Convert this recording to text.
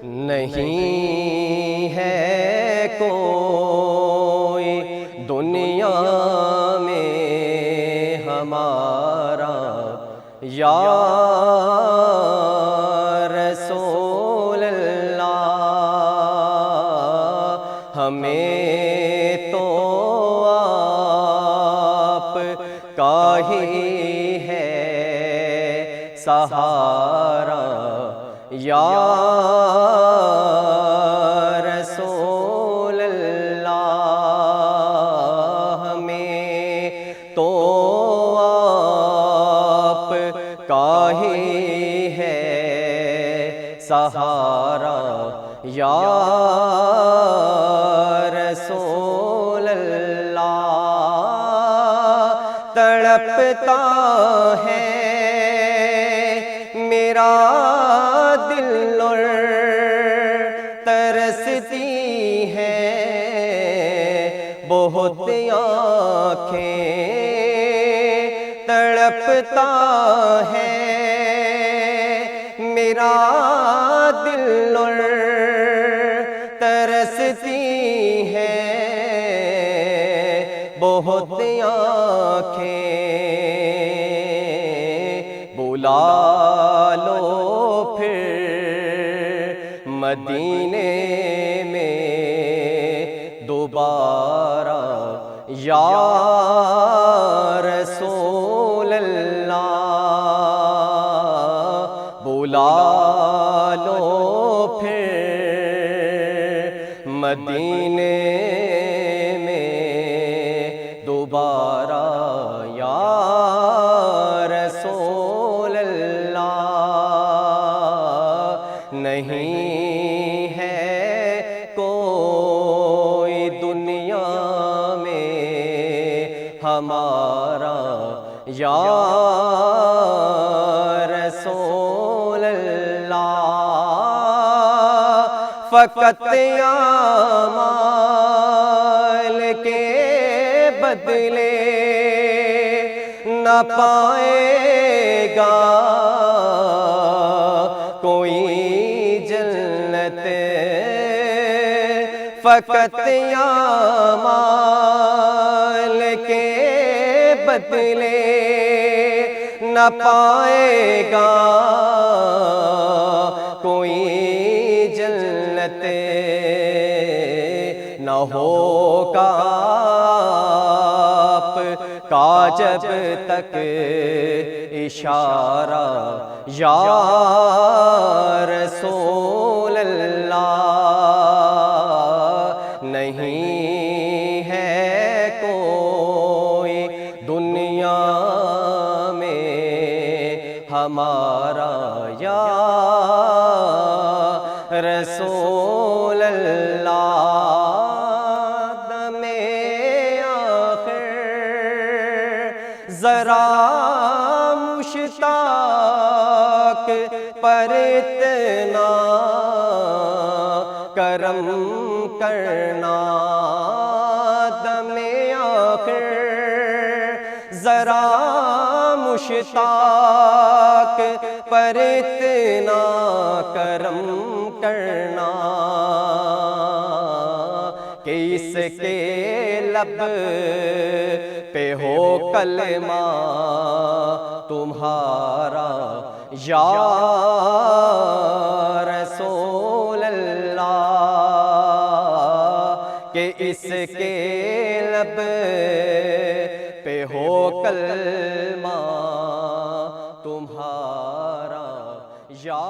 نہیں ہے کوئی دنیا میں ہمارا یا رسول اللہ، ہمیں تو آپ کا ہی ہے سہارا یا رسول اللہ، ہمیں تو آپ کا ہی ہے سہارا یا رسول اللہ، تڑپتا ہے میرا دل اور ترستی ہے بہت آنکھیں، تڑپتا ہے میرا دل اور ترستی ہے بہت آنکھیں، بلا لو پھر مدینے میں دوبارہ یا رسول اللہ، بلا لو پھر مدینے میں دوبارہ یا رسول اللہ، نہیں ہے کوئی دنیا میں ہمارا یا رسول اللہ، فقط اعمال کے بدلے نہ پائے گا کوئی جنت، فقط اعمال کے بدلے نہ پائے گا کوئی جنت، نہ ہوگا آپ کا جب تک اشارہ یا رسول اللہ، نہیں ہے کوئی دنیا میں ہمارا یا رسول اللہ، دم آخر ذرا مشتاق پر اتنا کرم کرنا، دم آخر ذرا مشتاق پر اتنا کرم کرنا، کہ اس کے لب پہ ہو کلمہ تمہارا یا رسول اللہ، کہ اس کے لب پہ ہو کلمہ تمہارا یا